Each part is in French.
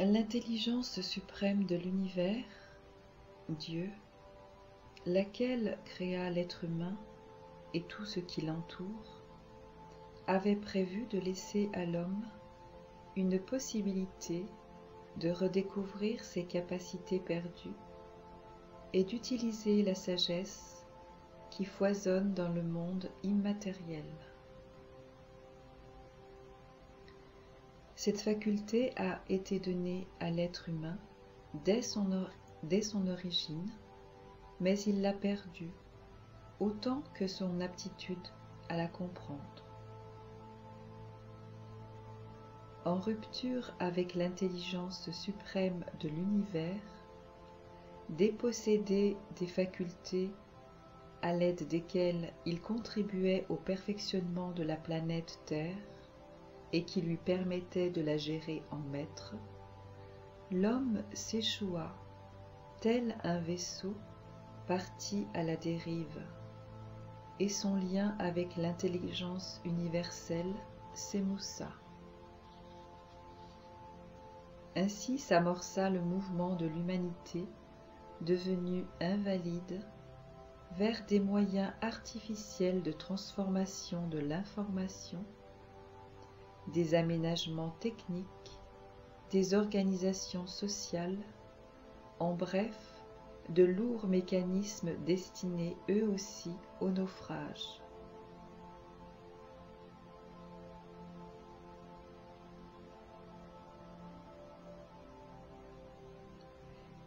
L'intelligence suprême de l'univers, Dieu, laquelle créa l'être humain et tout ce qui l'entoure, avait prévu de laisser à l'homme une possibilité de redécouvrir ses capacités perdues et d'utiliser la sagesse qui foisonne dans le monde immatériel. Cette faculté a été donnée à l'être humain dès son origine, mais il l'a perdue, autant que son aptitude à la comprendre. En rupture avec l'intelligence suprême de l'univers, dépossédé des facultés à l'aide desquelles il contribuait au perfectionnement de la planète Terre et qui lui permettaient de la gérer en maître, l'homme s'échoua tel un vaisseau parti à la dérive, et son lien avec l'intelligence universelle s'émoussa. Ainsi s'amorça le mouvement de l'humanité, devenue invalide, vers des moyens artificiels de transformation de l'information, des aménagements techniques, des organisations sociales, en bref, de lourds mécanismes destinés eux aussi au naufrage.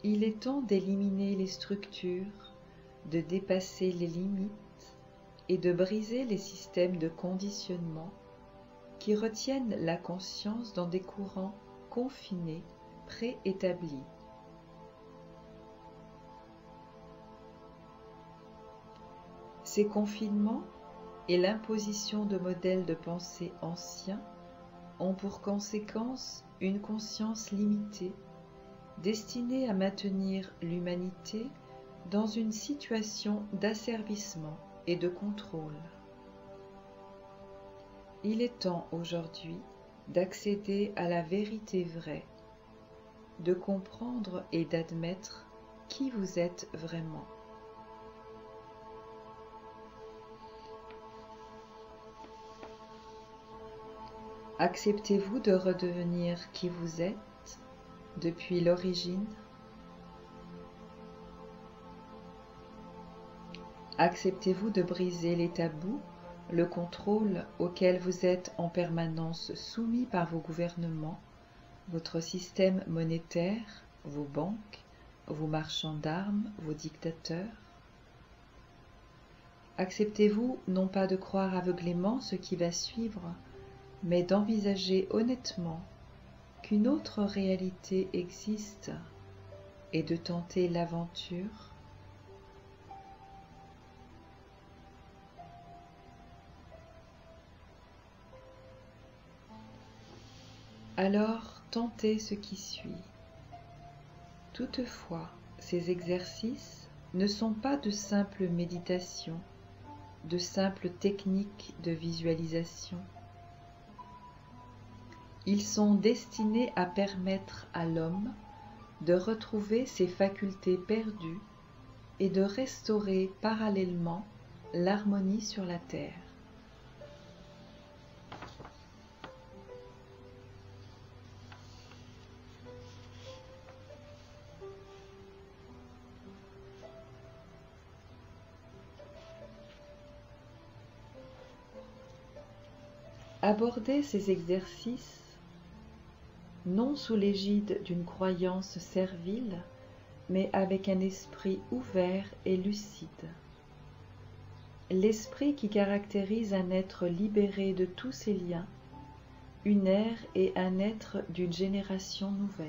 Il est temps d'éliminer les structures, de dépasser les limites et de briser les systèmes de conditionnement qui retiennent la conscience dans des courants confinés, préétablis. Ces confinements et l'imposition de modèles de pensée anciens ont pour conséquence une conscience limitée, destinée à maintenir l'humanité dans une situation d'asservissement et de contrôle. Il est temps aujourd'hui d'accéder à la vérité vraie, de comprendre et d'admettre qui vous êtes vraiment. Acceptez-vous de redevenir qui vous êtes depuis l'origine? Acceptez-vous de briser les tabous, le contrôle auquel vous êtes en permanence soumis par vos gouvernements, votre système monétaire, vos banques, vos marchands d'armes, vos dictateurs? Acceptez-vous non pas de croire aveuglément ce qui va suivre, mais d'envisager honnêtement qu'une autre réalité existe et de tenter l'aventure? Alors tentez ce qui suit. Toutefois, ces exercices ne sont pas de simples méditations, de simples techniques de visualisation. Ils sont destinés à permettre à l'homme de retrouver ses facultés perdues et de restaurer parallèlement l'harmonie sur la terre. Abordez ces exercices non sous l'égide d'une croyance servile, mais avec un esprit ouvert et lucide. L'esprit qui caractérise un être libéré de tous ses liens, une ère et un être d'une génération nouvelle.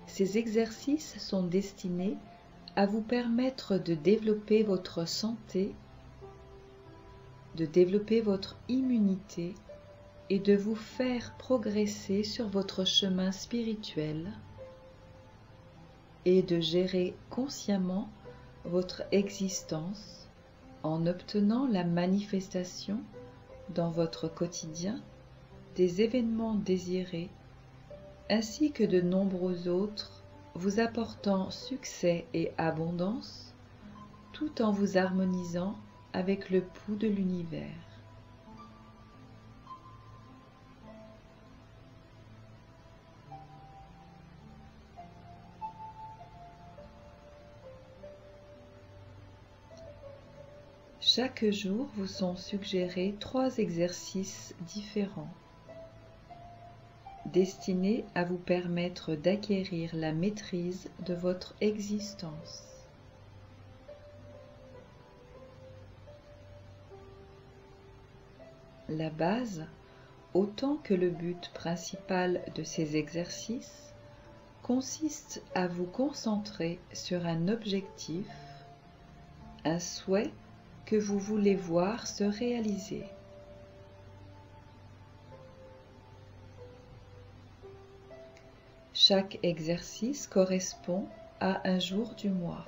Ces exercices sont destinés à vous permettre de développer votre santé, de développer votre immunité et de vous faire progresser sur votre chemin spirituel et de gérer consciemment votre existence en obtenant la manifestation dans votre quotidien des événements désirés, ainsi que de nombreux autres, vous apportant succès et abondance, tout en vous harmonisant avec le pouls de l'univers. Chaque jour vous sont suggérés 3 exercices différents, destinés à vous permettre d'acquérir la maîtrise de votre existence. La base, autant que le but principal de ces exercices, consiste à vous concentrer sur un objectif, un souhait que vous voulez voir se réaliser. Chaque exercice correspond à un jour du mois.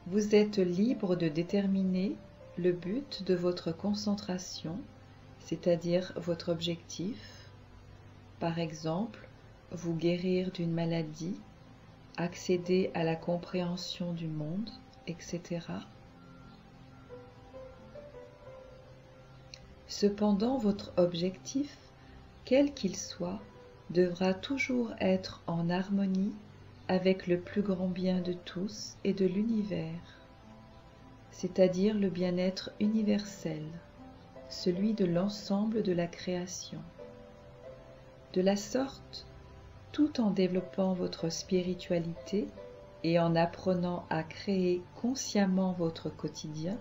Vous êtes libre de déterminer le but de votre concentration, c'est-à-dire votre objectif. Par exemple, vous guérir d'une maladie, accéder à la compréhension du monde, etc. Cependant, votre objectif, quel qu'il soit, devra toujours être en harmonie avec le plus grand bien de tous et de l'univers, c'est-à-dire le bien-être universel, celui de l'ensemble de la création. De la sorte, tout en développant votre spiritualité et en apprenant à créer consciemment votre quotidien,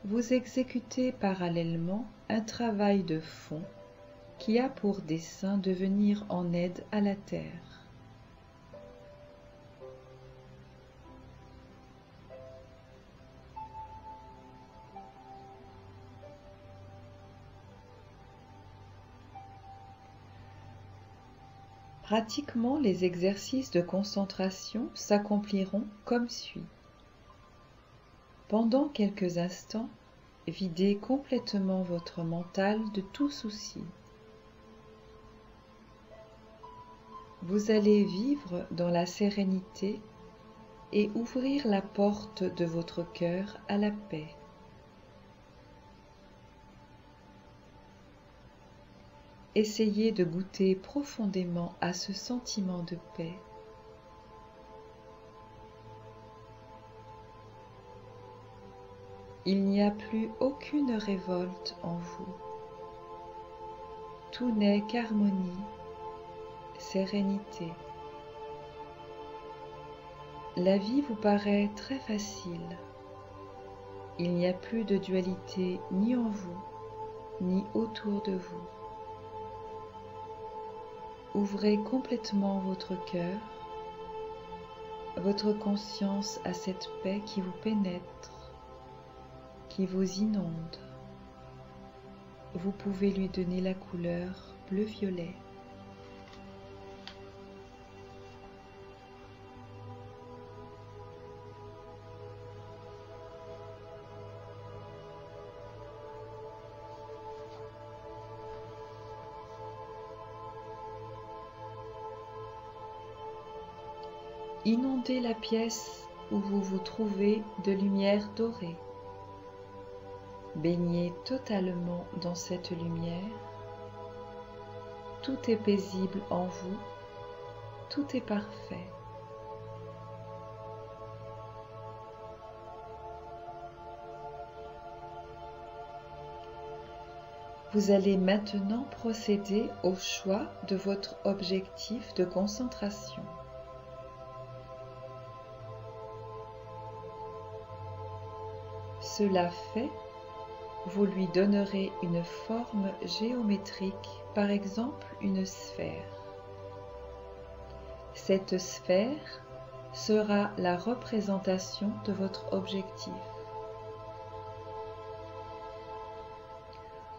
vous exécutez parallèlement un travail de fond qui a pour dessein de venir en aide à la Terre. Pratiquement, les exercices de concentration s'accompliront comme suit. Pendant quelques instants, videz complètement votre mental de tout souci. Vous allez vivre dans la sérénité et ouvrir la porte de votre cœur à la paix. Essayez de goûter profondément à ce sentiment de paix. Il n'y a plus aucune révolte en vous. Tout n'est qu'harmonie, sérénité. La vie vous paraît très facile. Il n'y a plus de dualité ni en vous, ni autour de vous. Ouvrez complètement votre cœur, votre conscience à cette paix qui vous pénètre, qui vous inonde. Vous pouvez lui donner la couleur bleu-violet. Inondez la pièce où vous vous trouvez de lumière dorée. Baignez totalement dans cette lumière. Tout est paisible en vous, tout est parfait. Vous allez maintenant procéder au choix de votre objectif de concentration. Cela fait, vous lui donnerez une forme géométrique, par exemple une sphère. Cette sphère sera la représentation de votre objectif.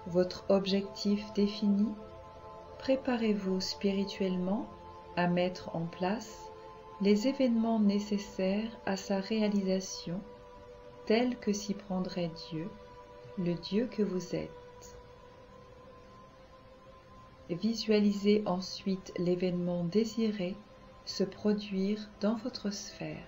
Votre objectif défini, préparez-vous spirituellement à mettre en place les événements nécessaires à sa réalisation, tels que s'y prendrait Dieu, le Dieu que vous êtes. Visualisez ensuite l'événement désiré se produire dans votre sphère.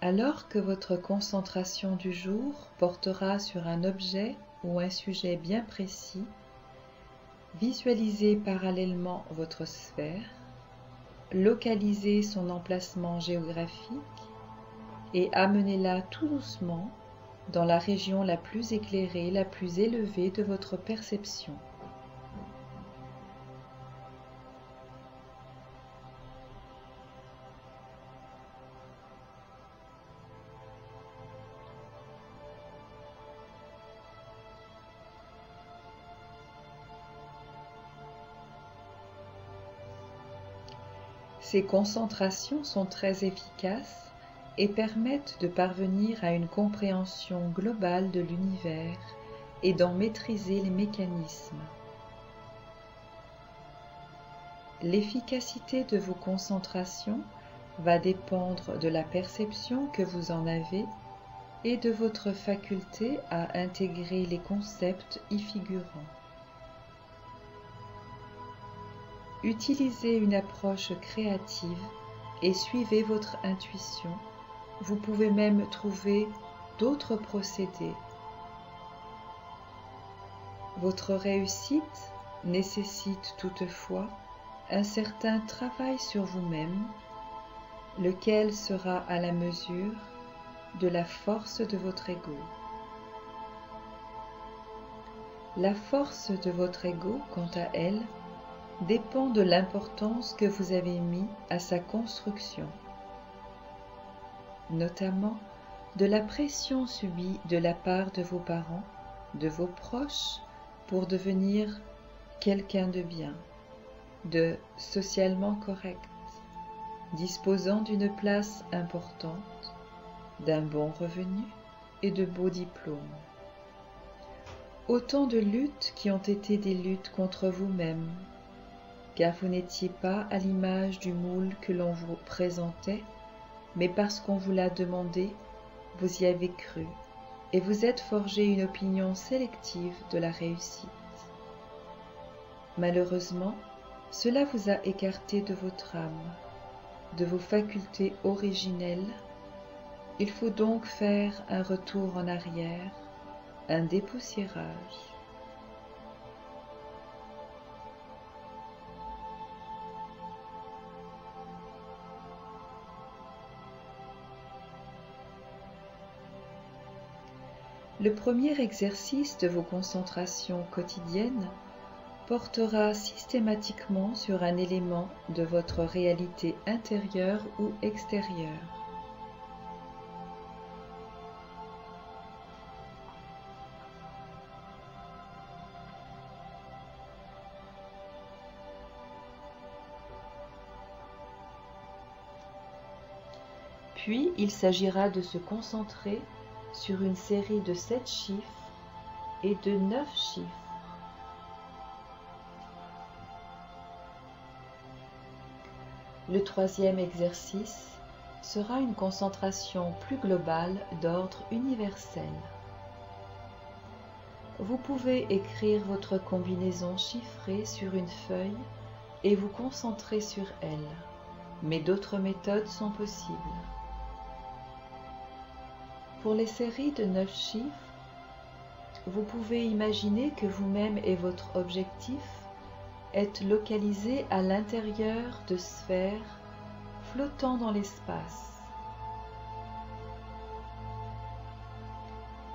Alors que votre concentration du jour portera sur un objet ou un sujet bien précis, visualisez parallèlement votre sphère, localisez son emplacement géographique et amenez-la tout doucement dans la région la plus éclairée, la plus élevée de votre perception. Ces concentrations sont très efficaces et permettent de parvenir à une compréhension globale de l'univers et d'en maîtriser les mécanismes. L'efficacité de vos concentrations va dépendre de la perception que vous en avez et de votre faculté à intégrer les concepts y figurant. Utilisez une approche créative et suivez votre intuition. Vous pouvez même trouver d'autres procédés. Votre réussite nécessite toutefois un certain travail sur vous-même, lequel sera à la mesure de la force de votre ego. La force de votre ego, quant à elle, dépend de l'importance que vous avez mis à sa construction, notamment de la pression subie de la part de vos parents, de vos proches, pour devenir quelqu'un de bien, de socialement correct, disposant d'une place importante, d'un bon revenu et de beaux diplômes. Autant de luttes qui ont été des luttes contre vous-même, car vous n'étiez pas à l'image du moule que l'on vous présentait, mais parce qu'on vous l'a demandé, vous y avez cru, et vous êtes forgé une opinion sélective de la réussite. Malheureusement, cela vous a écarté de votre âme, de vos facultés originelles. Il faut donc faire un retour en arrière, un dépoussiérage. Le premier exercice de vos concentrations quotidiennes portera systématiquement sur un élément de votre réalité intérieure ou extérieure. Puis, il s'agira de se concentrer sur une série de 7 chiffres et de 9 chiffres. Le troisième exercice sera une concentration plus globale d'ordre universel. Vous pouvez écrire votre combinaison chiffrée sur une feuille et vous concentrer sur elle, mais d'autres méthodes sont possibles. Pour les séries de 9 chiffres, vous pouvez imaginer que vous-même et votre objectif êtes localisés à l'intérieur de sphères flottant dans l'espace.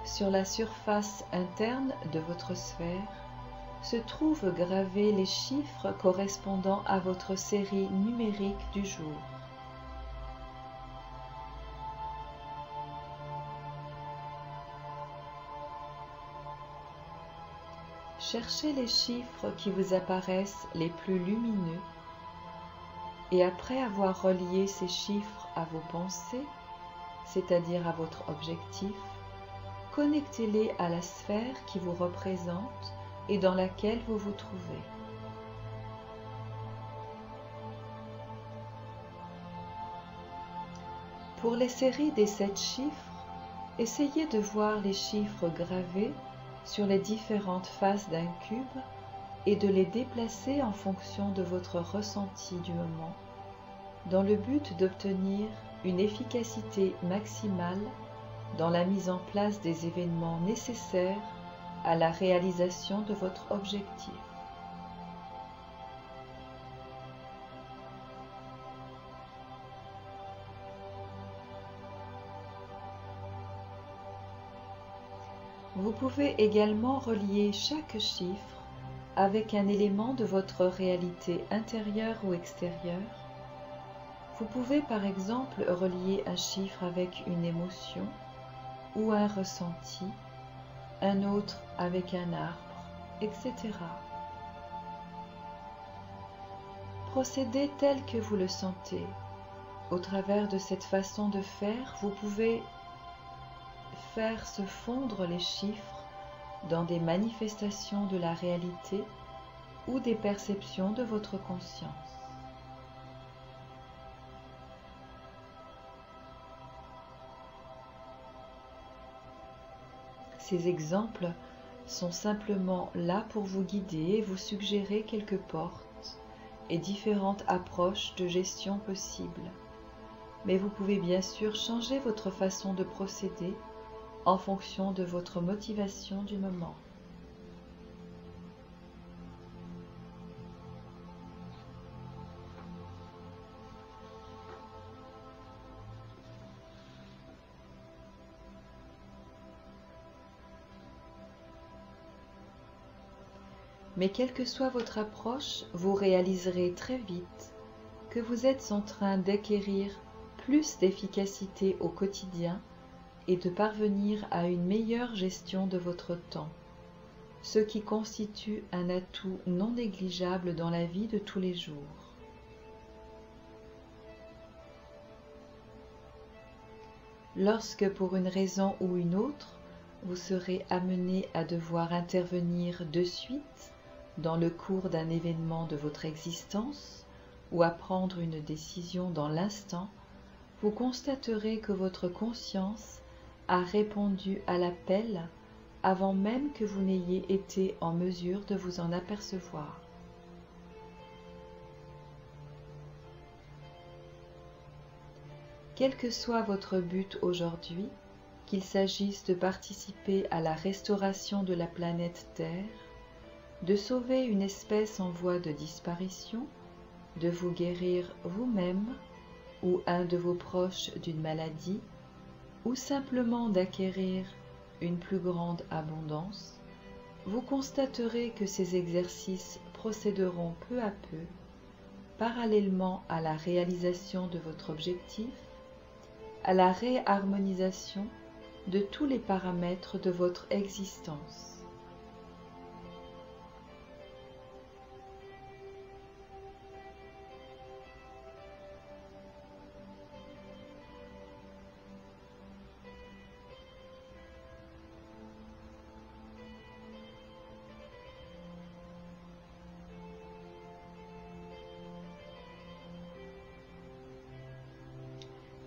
Sur la surface interne de votre sphère se trouvent gravés les chiffres correspondant à votre série numérique du jour. Cherchez les chiffres qui vous apparaissent les plus lumineux et après avoir relié ces chiffres à vos pensées, c'est-à-dire à votre objectif, connectez-les à la sphère qui vous représente et dans laquelle vous vous trouvez. Pour les séries des 7 chiffres, essayez de voir les chiffres gravés sur les différentes faces d'un cube et de les déplacer en fonction de votre ressenti du moment, dans le but d'obtenir une efficacité maximale dans la mise en place des événements nécessaires à la réalisation de votre objectif. Vous pouvez également relier chaque chiffre avec un élément de votre réalité intérieure ou extérieure. Vous pouvez par exemple relier un chiffre avec une émotion ou un ressenti, un autre avec un arbre, etc. Procédez tel que vous le sentez. Au travers de cette façon de faire, vous pouvez faire se fondre les chiffres dans des manifestations de la réalité ou des perceptions de votre conscience. Ces exemples sont simplement là pour vous guider et vous suggérer quelques portes et différentes approches de gestion possibles. Mais vous pouvez bien sûr changer votre façon de procéder en fonction de votre motivation du moment. Mais quelle que soit votre approche, vous réaliserez très vite que vous êtes en train d'acquérir plus d'efficacité au quotidien et de parvenir à une meilleure gestion de votre temps, ce qui constitue un atout non négligeable dans la vie de tous les jours. Lorsque, pour une raison ou une autre, vous serez amené à devoir intervenir de suite dans le cours d'un événement de votre existence ou à prendre une décision dans l'instant, vous constaterez que votre conscience a répondu à l'appel avant même que vous n'ayez été en mesure de vous en apercevoir. Quel que soit votre but aujourd'hui, qu'il s'agisse de participer à la restauration de la planète Terre, de sauver une espèce en voie de disparition, de vous guérir vous-même ou un de vos proches d'une maladie, ou simplement d'acquérir une plus grande abondance, vous constaterez que ces exercices procéderont peu à peu, parallèlement à la réalisation de votre objectif, à la réharmonisation de tous les paramètres de votre existence.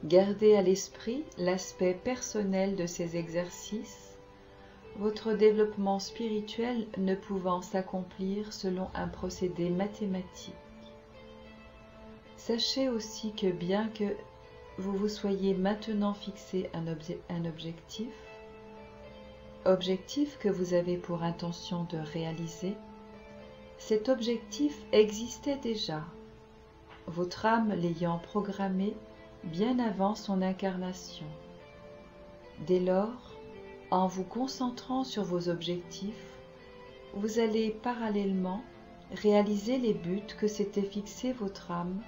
Gardez à l'esprit l'aspect personnel de ces exercices, votre développement spirituel ne pouvant s'accomplir selon un procédé mathématique. Sachez aussi que bien que vous vous soyez maintenant fixé un objectif que vous avez pour intention de réaliser, cet objectif existait déjà, votre âme l'ayant programmé bien avant son incarnation. Dès lors, en vous concentrant sur vos objectifs, vous allez parallèlement réaliser les buts que s'était fixés votre âme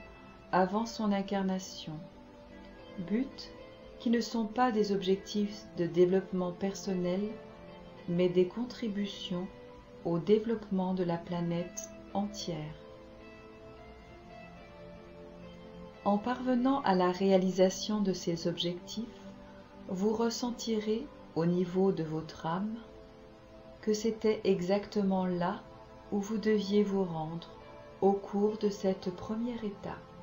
avant son incarnation, buts qui ne sont pas des objectifs de développement personnel, mais des contributions au développement de la planète entière. En parvenant à la réalisation de ces objectifs, vous ressentirez au niveau de votre âme que c'était exactement là où vous deviez vous rendre au cours de cette première étape.